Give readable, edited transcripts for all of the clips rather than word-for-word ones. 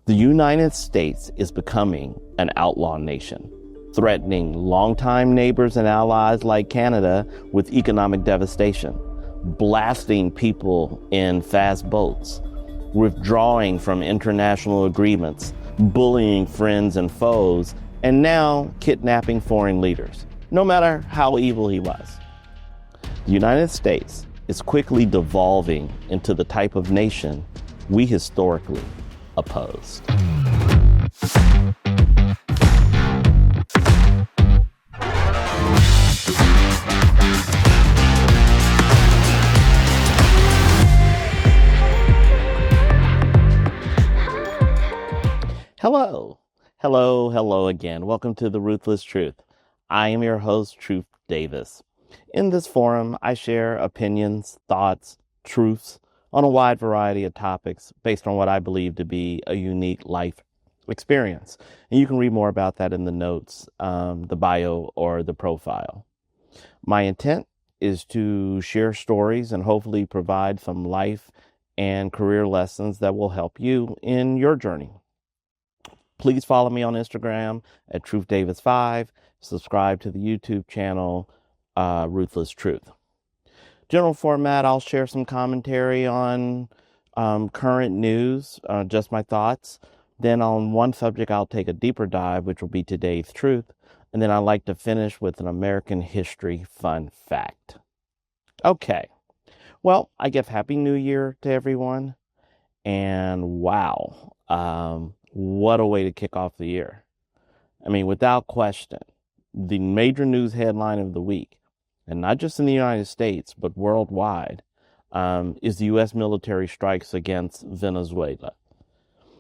The United States is becoming an outlaw nation, threatening longtime neighbors and allies like Canada with economic devastation, blasting people in fast boats, withdrawing from international agreements, bullying friends and foes, and now kidnapping foreign leaders, no matter how evil he was. The United States is quickly devolving into the type of nation we historically opposed. Hello again. Welcome to The Ruthless Truth. I am your host, Truth Davis. In this forum, I share opinions, thoughts, truths on a wide variety of topics based on what I believe to be a unique life experience. And you can read more about that in the notes, the bio, or the profile. My intent is to share stories and hopefully provide some life and career lessons that will help you in your journey. Please follow me on Instagram at TruthDavis5. Subscribe to the YouTube channel, Ruthless Truth. General format, I'll share some commentary on current news, just my thoughts. Then on one subject, I'll take a deeper dive, which will be today's truth. And then I'd like to finish with an American history fun fact. Okay. Well, I guess Happy New Year to everyone. And wow, what a way to kick off the year. I mean, without question, the major news headline of the week, and not just in the United States, but worldwide, is the U.S. military strikes against Venezuela.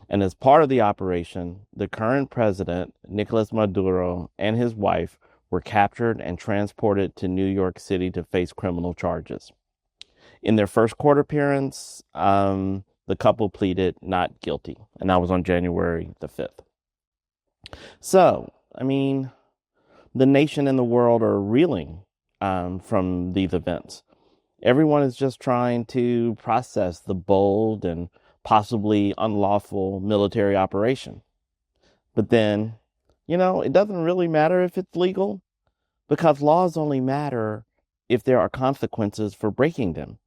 And as part of the operation, the current president, Nicolas Maduro, and his wife were captured and transported to New York City to face criminal charges. In their first court appearance, the couple pleaded not guilty, and that was on January the 5th. So, I mean, the nation and the world are reeling from these events. Everyone is just trying to process the bold and possibly unlawful military operation. But then, it doesn't really matter if it's legal, because laws only matter if there are consequences for breaking them,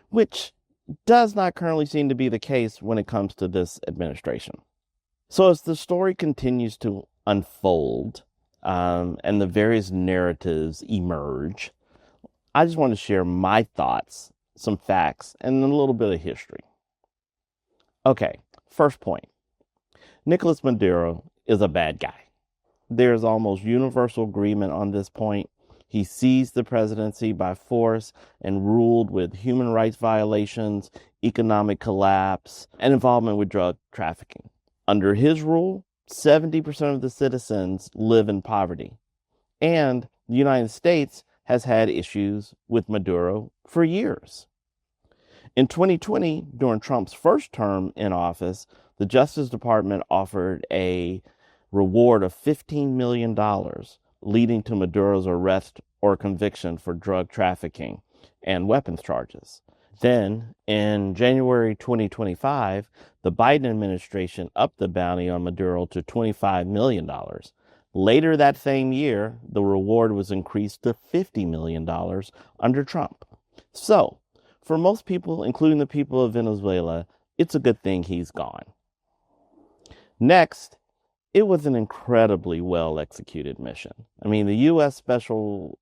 which does not currently seem to be the case when it comes to this administration. So as the story continues to unfold and the various narratives emerge, I just want to share my thoughts, some facts, and a little bit of history. Okay, first point. Nicolas Maduro is a bad guy. There's almost universal agreement on this point. He seized the presidency by force and ruled with human rights violations, economic collapse, and involvement with drug trafficking. Under his rule, 70% of the citizens live in poverty. And the United States has had issues with Maduro for years. In 2020, during Trump's first term in office, the Justice Department offered a reward of $15 million, leading to Maduro's arrest or conviction for drug trafficking and weapons charges. Then, in January 2025, the Biden administration upped the bounty on Maduro to $25 million. Later that same year, the reward was increased to $50 million under Trump. So, for most people, including the people of Venezuela, it's a good thing he's gone. Next, it was an incredibly well-executed mission. I mean, the U.S. Special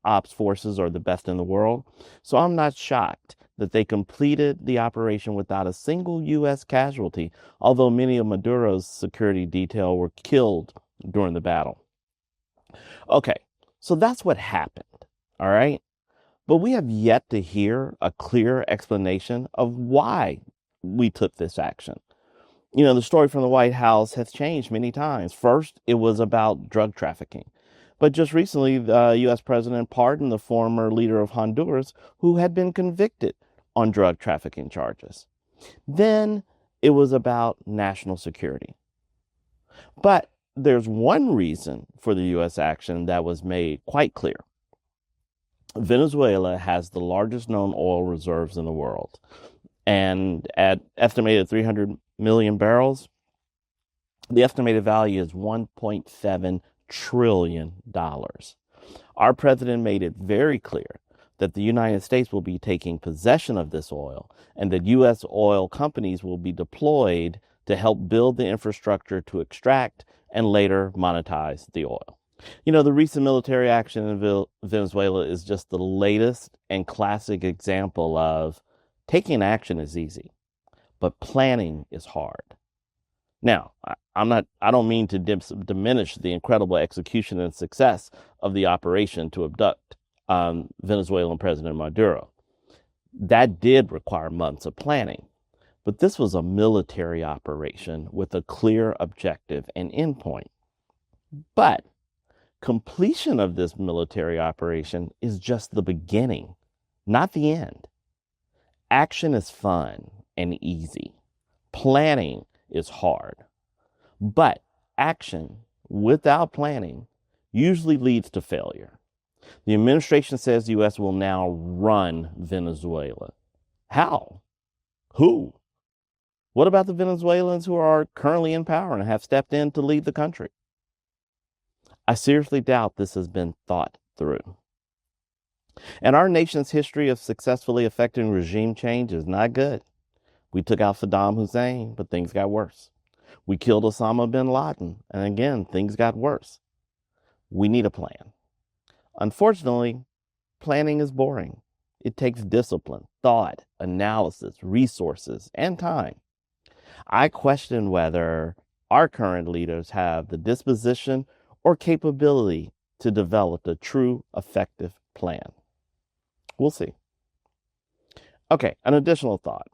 Ops Forces are the best in the world, so I'm not shocked that they completed the operation without a single U.S. casualty, although many of Maduro's security detail were killed during the battle. Okay, so that's what happened, all right? But we have yet to hear a clear explanation of why we took this action. The story from the White House has changed many times. First, it was about drug trafficking. But just recently, the U.S. president pardoned the former leader of Honduras who had been convicted on drug trafficking charges. Then it was about national security. But there's one reason for the U.S. action that was made quite clear. Venezuela has the largest known oil reserves in the world. And at estimated 300 million barrels, The estimated value is $1.7 trillion. Our president made it very clear that the United States will be taking possession of this oil and that U.S. oil companies will be deployed to help build the infrastructure to extract and later monetize the oil. The recent military action in Venezuela is just the latest and classic example of taking action is easy, but planning is hard. Now, I don't mean to diminish the incredible execution and success of the operation to abduct Venezuelan President Maduro. That did require months of planning, but this was a military operation with a clear objective and endpoint. But completion of this military operation is just the beginning, not the end. Action is fun and easy. Planning is hard. But action without planning usually leads to failure. The administration says the U.S. will now run Venezuela. How? Who? What about the Venezuelans who are currently in power and have stepped in to lead the country? I seriously doubt this has been thought through. And our nation's history of successfully effecting regime change is not good. We took out Saddam Hussein, but things got worse. We killed Osama bin Laden, and again, things got worse. We need a plan. Unfortunately, planning is boring. It takes discipline, thought, analysis, resources, and time. I question whether our current leaders have the disposition or capability to develop a true, effective plan. We'll see. Okay, an additional thought.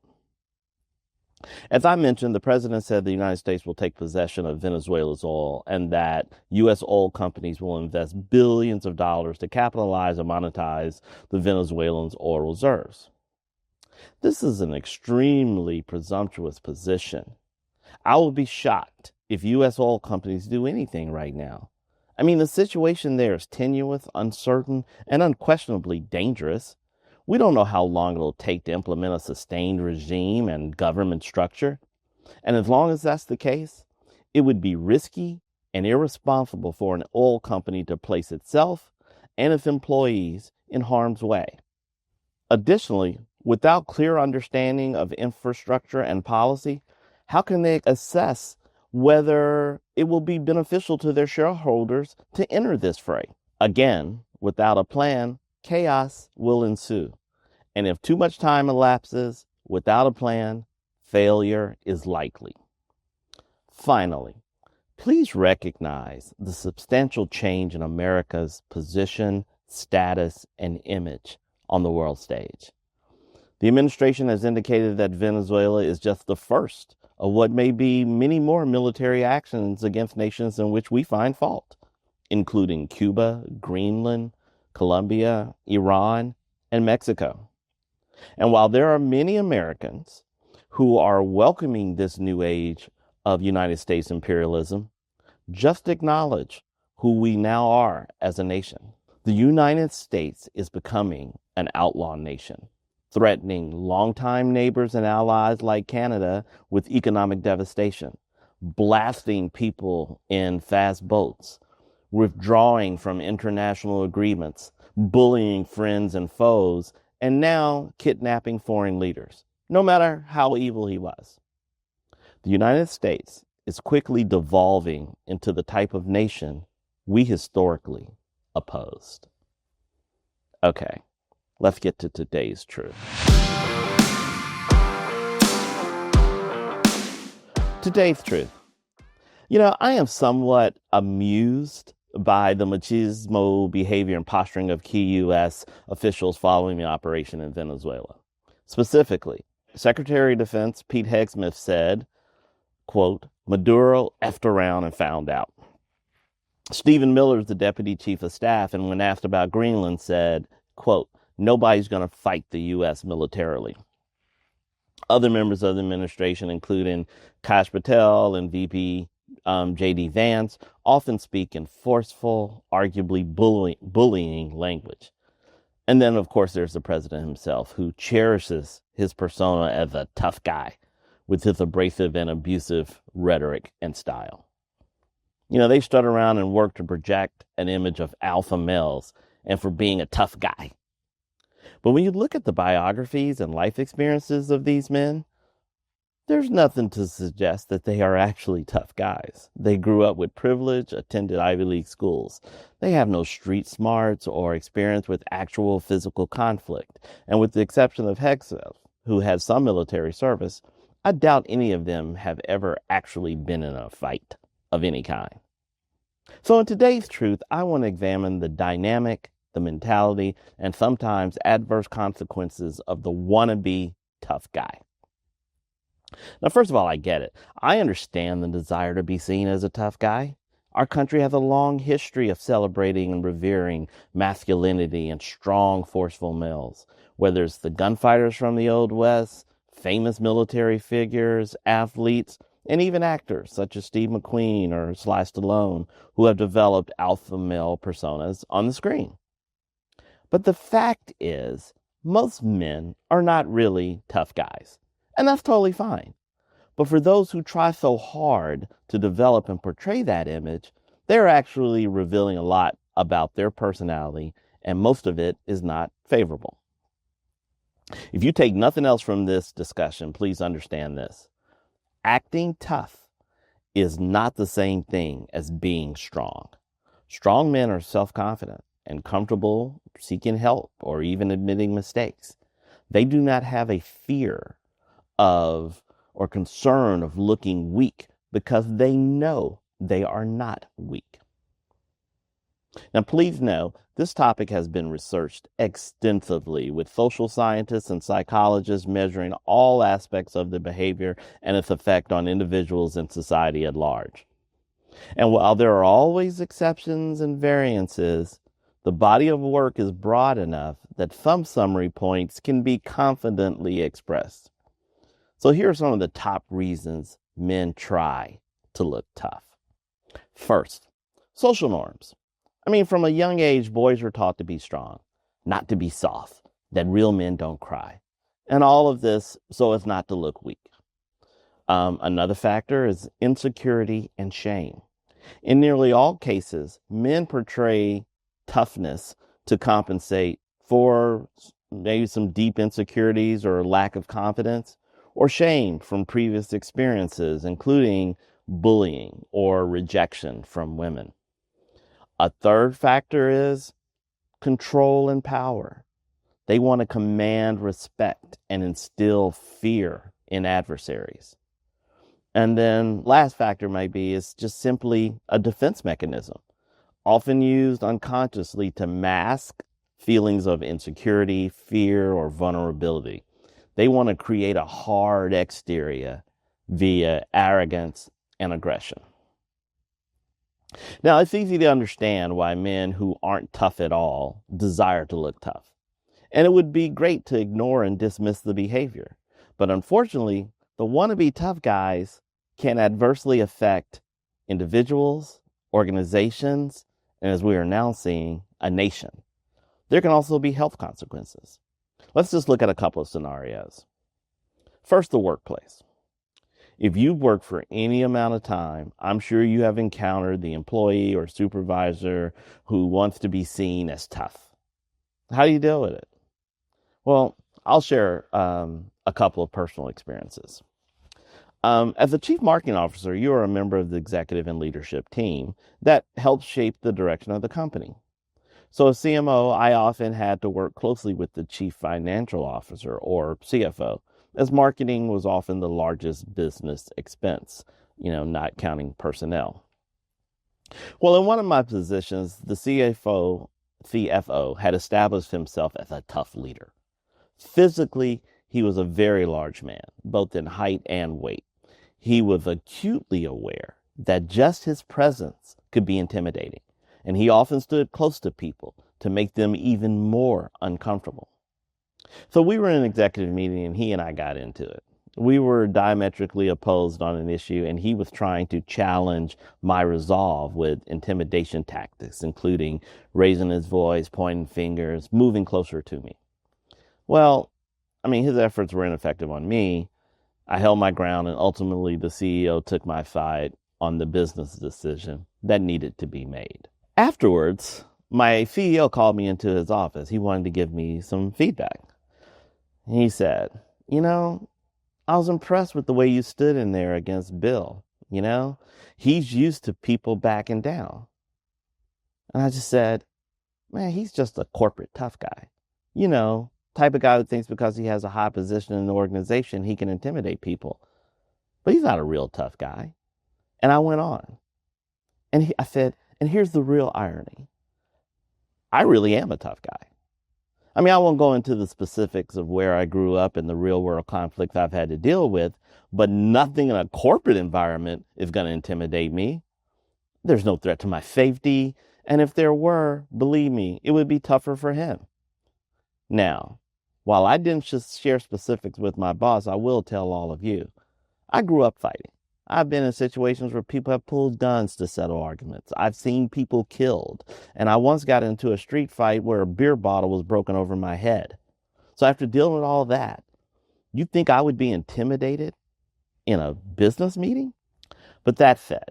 As I mentioned, the president said the United States will take possession of Venezuela's oil and that U.S. oil companies will invest billions of dollars to capitalize and monetize the Venezuelans' oil reserves. This is an extremely presumptuous position. I will be shocked if U.S. oil companies do anything right now. I mean, the situation there is tenuous, uncertain, and unquestionably dangerous. We don't know how long it'll take to implement a sustained regime and government structure. And as long as that's the case, it would be risky and irresponsible for an oil company to place itself and its employees in harm's way. Additionally, without clear understanding of infrastructure and policy, how can they assess whether it will be beneficial to their shareholders to enter this fray? Again, without a plan, chaos will ensue. And if too much time elapses without a plan, failure is likely. Finally, please recognize the substantial change in America's position, status, and image on the world stage. The administration has indicated that Venezuela is just the first of what may be many more military actions against nations in which we find fault, including Cuba, Greenland, Colombia, Iran, and Mexico. And while there are many Americans who are welcoming this new age of United States imperialism, just acknowledge who we now are as a nation. The United States is becoming an outlaw nation, threatening longtime neighbors and allies like Canada with economic devastation, blasting people in fast boats, withdrawing from international agreements, bullying friends and foes, and now kidnapping foreign leaders, no matter how evil he was. The United States is quickly devolving into the type of nation we historically opposed. Okay, let's get to today's truth. Today's truth. I am somewhat amused by the machismo behavior and posturing of key U.S. officials following the operation in Venezuela. Specifically, Secretary of Defense Pete Hegseth said, quote, Maduro effed around and found out. Stephen Miller is the Deputy Chief of Staff, and when asked about Greenland, said, quote, nobody's going to fight the U.S. militarily. Other members of the administration, including Kash Patel and VP J.D. Vance, often speak in forceful, arguably bullying language. And then, of course, there's the president himself, who cherishes his persona as a tough guy, with his abrasive and abusive rhetoric and style. They stood around and worked to project an image of alpha males and for being a tough guy. But when you look at the biographies and life experiences of these men, there's nothing to suggest that they are actually tough guys. They grew up with privilege, attended Ivy League schools. They have no street smarts or experience with actual physical conflict. And with the exception of Hegseth, who had some military service, I doubt any of them have ever actually been in a fight of any kind. So in today's truth, I want to examine the dynamic, the mentality, and sometimes adverse consequences of the wannabe tough guy. Now, first of all, I get it. I understand the desire to be seen as a tough guy. Our country has a long history of celebrating and revering masculinity and strong, forceful males. Whether it's the gunfighters from the Old West, famous military figures, athletes, and even actors such as Steve McQueen or Sly Stallone, who have developed alpha male personas on the screen. But the fact is, most men are not really tough guys. And that's totally fine. But for those who try so hard to develop and portray that image, they're actually revealing a lot about their personality, and most of it is not favorable. If you take nothing else from this discussion, please understand this. Acting tough is not the same thing as being strong. Strong men are self-confident and comfortable seeking help or even admitting mistakes. They do not have a fear of or concern of looking weak because they know they are not weak. Now, please know this topic has been researched extensively with social scientists and psychologists measuring all aspects of the behavior and its effect on individuals and society at large. And while there are always exceptions and variances, the body of work is broad enough that some summary points can be confidently expressed. So here are some of the top reasons men try to look tough. First, social norms. From a young age, boys are taught to be strong, not to be soft, that real men don't cry. And all of this so as not to look weak. Another factor is insecurity and shame. In nearly all cases, men portray toughness to compensate for maybe some deep insecurities or lack of confidence, or shame from previous experiences, including bullying or rejection from women. A third factor is control and power. They want to command respect and instill fear in adversaries. And then last factor might be is just simply a defense mechanism, often used unconsciously to mask feelings of insecurity, fear, or vulnerability. They want to create a hard exterior via arrogance and aggression. Now, it's easy to understand why men who aren't tough at all desire to look tough. And it would be great to ignore and dismiss the behavior. But unfortunately, the wannabe tough guys can adversely affect individuals, organizations, and as we are now seeing, a nation. There can also be health consequences. Let's just look at a couple of scenarios. First, the workplace. If you've worked for any amount of time, I'm sure you have encountered the employee or supervisor who wants to be seen as tough. How do you deal with it? Well, I'll share a couple of personal experiences. As a chief marketing officer, you are a member of the executive and leadership team that helps shape the direction of the company. So as CMO, I often had to work closely with the chief financial officer or CFO, as marketing was often the largest business expense, not counting personnel. Well, in one of my positions, the CFO had established himself as a tough leader. Physically, he was a very large man, both in height and weight. He was acutely aware that just his presence could be intimidating, and he often stood close to people to make them even more uncomfortable. So we were in an executive meeting, and he and I got into it. We were diametrically opposed on an issue, and he was trying to challenge my resolve with intimidation tactics, including raising his voice, pointing fingers, moving closer to me. Well, his efforts were ineffective on me, I held my ground, and ultimately the CEO took my side on the business decision that needed to be made. Afterwards, my CEO called me into his office. He wanted to give me some feedback. He said, I was impressed with the way you stood in there against Bill. He's used to people backing down. And I just said, man, he's just a corporate tough guy. Type of guy who thinks because he has a high position in the organization, he can intimidate people. But he's not a real tough guy. And I went on. And I said, and here's the real irony. I really am a tough guy. I mean, I won't go into the specifics of where I grew up and the real world conflicts I've had to deal with, but nothing in a corporate environment is going to intimidate me. There's no threat to my safety. And if there were, believe me, it would be tougher for him. Now, while I didn't just share specifics with my boss, I will tell all of you, I grew up fighting. I've been in situations where people have pulled guns to settle arguments. I've seen people killed. And I once got into a street fight where a beer bottle was broken over my head. So after dealing with all that, you think I would be intimidated in a business meeting? But that said,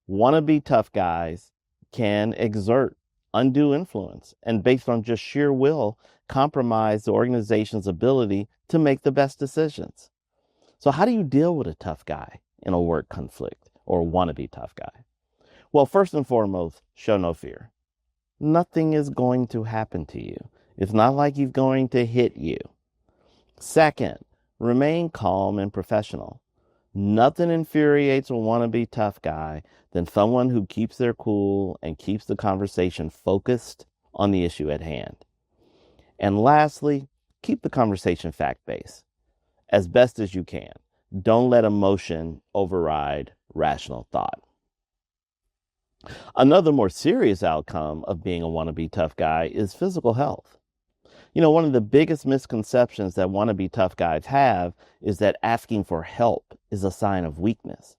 wannabe tough guys can exert undue influence and based on just sheer will, compromise the organization's ability to make the best decisions. So how do you deal with a tough guy in a work conflict or wannabe tough guy? Well, first and foremost, show no fear. Nothing is going to happen to you. It's not like he's going to hit you. Second, remain calm and professional. Nothing infuriates a wannabe tough guy than someone who keeps their cool and keeps the conversation focused on the issue at hand. And lastly, keep the conversation fact-based as best as you can. Don't let emotion override rational thought. Another more serious outcome of being a wannabe tough guy is physical health. One of the biggest misconceptions that wannabe tough guys have is that asking for help is a sign of weakness.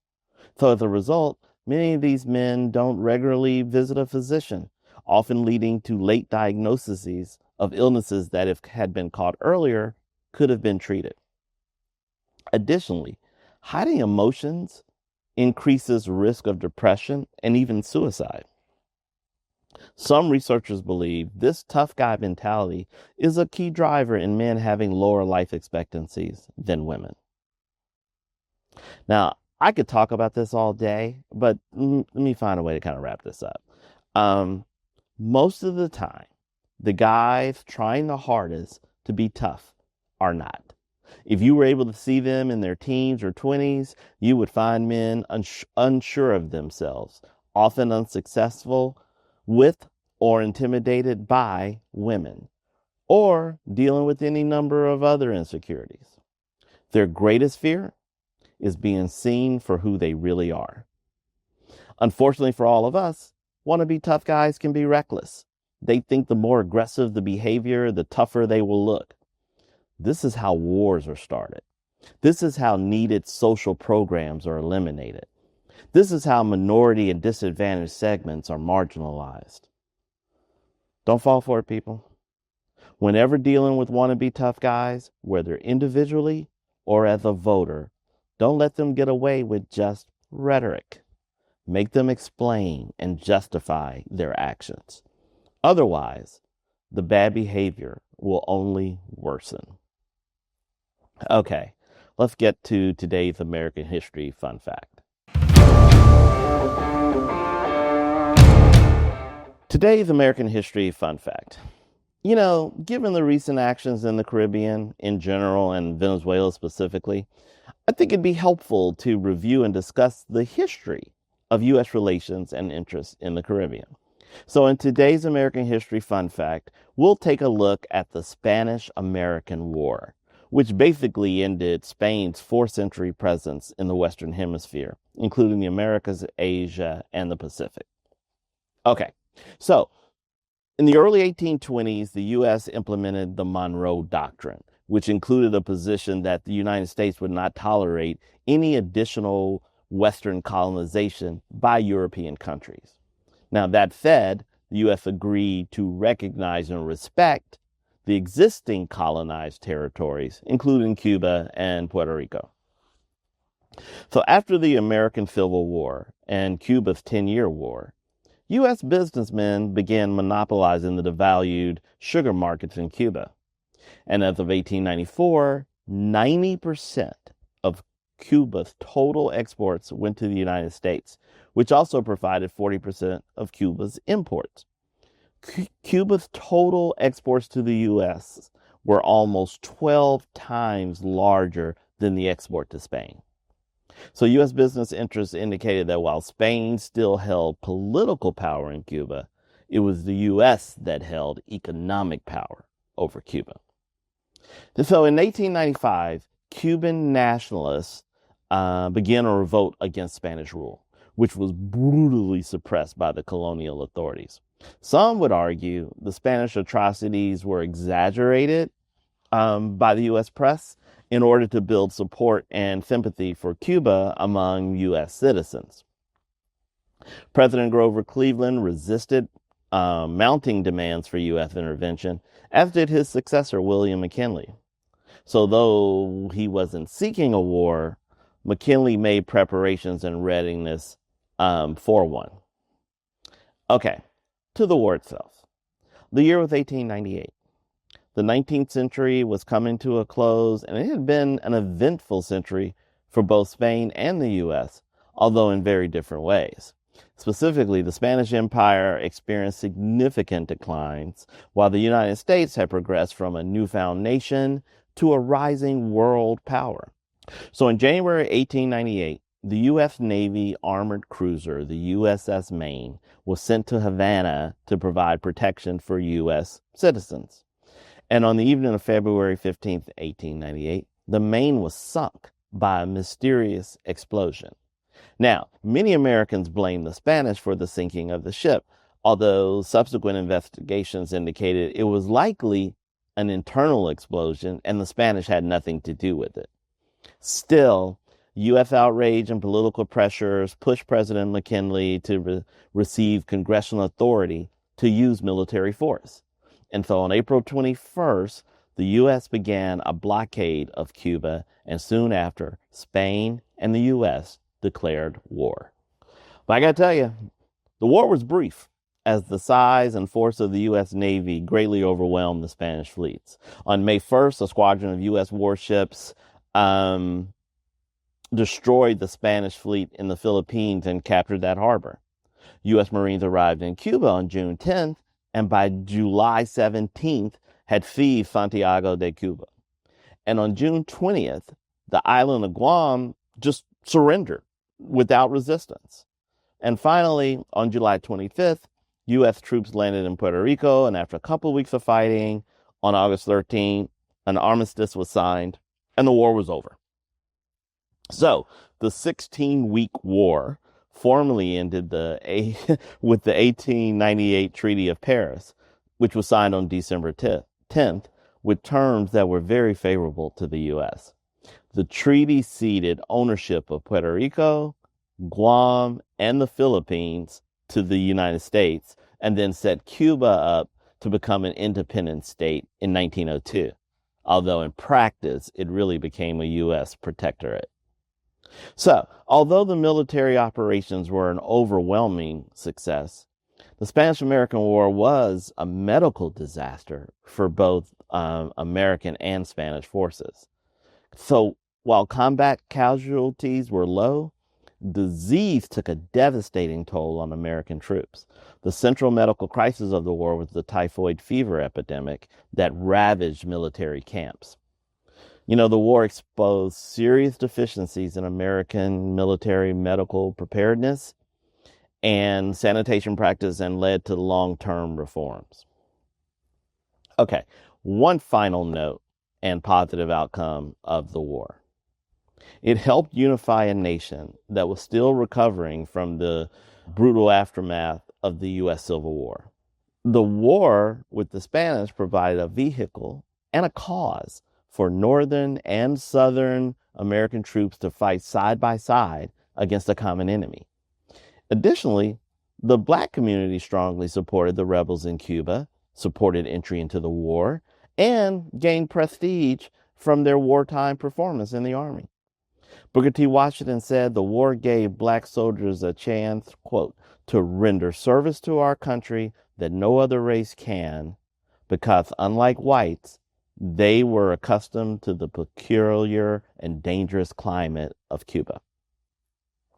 So as a result, many of these men don't regularly visit a physician, often leading to late diagnoses of illnesses that, if had been caught earlier, could have been treated. Additionally, hiding emotions increases risk of depression and even suicide. Some researchers believe this tough guy mentality is a key driver in men having lower life expectancies than women. Now, I could talk about this all day, but let me find a way to kind of wrap this up. Most of the time, the guys trying the hardest to be tough are not. If you were able to see them in their teens or 20s, you would find men unsure of themselves, often unsuccessful with or intimidated by women, or dealing with any number of other insecurities. Their greatest fear is being seen for who they really are. Unfortunately for all of us, wannabe tough guys can be reckless. They think the more aggressive the behavior, the tougher they will look. This is how wars are started. This is how needed social programs are eliminated. This is how minority and disadvantaged segments are marginalized. Don't fall for it, people. Whenever dealing with wannabe tough guys, whether individually or as a voter, don't let them get away with just rhetoric. Make them explain and justify their actions. Otherwise, the bad behavior will only worsen. Okay, let's get to today's American History Fun Fact. Today's American History Fun Fact. Given the recent actions in the Caribbean in general and Venezuela specifically, I think it'd be helpful to review and discuss the history of U.S. relations and interests in the Caribbean. So in today's American History Fun Fact, we'll take a look at the Spanish-American War, which basically ended Spain's 4th century presence in the Western Hemisphere, including the Americas, Asia, and the Pacific. Okay, so in the early 1820s, the U.S. implemented the Monroe Doctrine, which included a position that the United States would not tolerate any additional Western colonization by European countries. Now, that said, the U.S. agreed to recognize and respect the existing colonized territories, including Cuba and Puerto Rico. So after the American Civil War and Cuba's 10-year war, U.S. businessmen began monopolizing the devalued sugar markets in Cuba. And as of 1894, 90% of Cuba's total exports went to the United States, which also provided 40% of Cuba's imports. Cuba's total exports to the U.S. were almost 12 times larger than the export to Spain. So U.S. business interests indicated that while Spain still held political power in Cuba, it was the U.S. that held economic power over Cuba. So in 1895, Cuban nationalists began a revolt against Spanish rule, which was brutally suppressed by the colonial authorities. Some would argue the Spanish atrocities were exaggerated by the U.S. press in order to build support and sympathy for Cuba among U.S. citizens. President Grover Cleveland resisted mounting demands for U.S. intervention, as did his successor, William McKinley. So though he wasn't seeking a war, McKinley made preparations and readiness for one. Okay, to the war itself. The year was 1898. The 19th century was coming to a close, and it had been an eventful century for both Spain and the U.S., although in very different ways. Specifically, the Spanish Empire experienced significant declines, while the United States had progressed from a newfound nation to a rising world power. So in January 1898, the U.S. Navy armored cruiser, the USS Maine, was sent to Havana to provide protection for U.S. citizens. And on the evening of February 15th, 1898, the Maine was sunk by a mysterious explosion. Now, many Americans blame the Spanish for the sinking of the ship, although subsequent investigations indicated it was likely an internal explosion and the Spanish had nothing to do with it. Still, U.S. outrage and political pressures pushed President McKinley to receive congressional authority to use military force. And so on April 21st, the U.S. began a blockade of Cuba, and soon after, Spain and the U.S. declared war. But I got to tell you, the war was brief, as the size and force of the U.S. Navy greatly overwhelmed the Spanish fleets. On May 1st, a squadron of U.S. warships destroyed the Spanish fleet in the Philippines and captured that harbor. U.S. Marines arrived in Cuba on June 10th, and by July 17th had seized Santiago de Cuba. And on June 20th, the island of Guam just surrendered without resistance. And finally, on July 25th, U.S. troops landed in Puerto Rico, and after a couple of weeks of fighting, on August 13th, an armistice was signed, and the war was over. So, the 16-week war formally ended with the 1898 Treaty of Paris, which was signed on December 10th, with terms that were very favorable to the U.S. The treaty ceded ownership of Puerto Rico, Guam, and the Philippines to the United States, and then set Cuba up to become an independent state in 1902, although in practice, it really became a U.S. protectorate. So, although the military operations were an overwhelming success, the Spanish-American War was a medical disaster for both American and Spanish forces. So, while combat casualties were low, disease took a devastating toll on American troops. The central medical crisis of the war was the typhoid fever epidemic that ravaged military camps. You know, the war exposed serious deficiencies in American military medical preparedness and sanitation practice and led to long-term reforms. Okay, one final note and positive outcome of the war. It helped unify a nation that was still recovering from the brutal aftermath of the U.S. Civil War. The war with the Spanish provided a vehicle and a cause for Northern and Southern American troops to fight side by side against a common enemy. Additionally, the Black community strongly supported the rebels in Cuba, supported entry into the war, and gained prestige from their wartime performance in the Army. Booker T. Washington said the war gave black soldiers a chance, quote, to render service to our country that no other race can, because unlike whites, they were accustomed to the peculiar and dangerous climate of Cuba.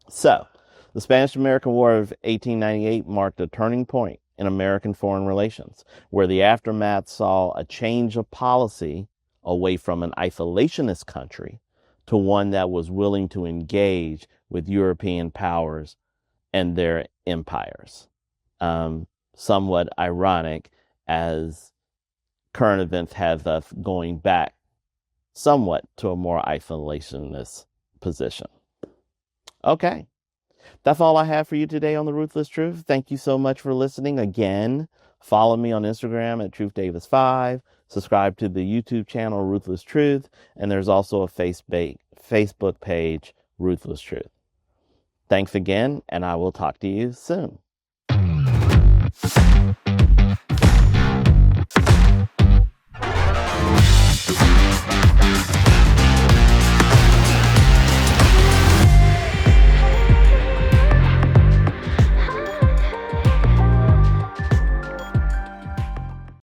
So, the Spanish-American War of 1898 marked a turning point in American foreign relations, where the aftermath saw a change of policy away from an isolationist country to one that was willing to engage with European powers and their empires. Somewhat ironic, as current events have us going back somewhat to a more isolationist position. Okay. That's all I have for you today on The Ruthless Truth. Thank you so much for listening. Again, follow me on Instagram at TruthDavis5. Subscribe to the YouTube channel Ruthless Truth. And there's also a Facebook page, Ruthless Truth. Thanks again, and I will talk to you soon.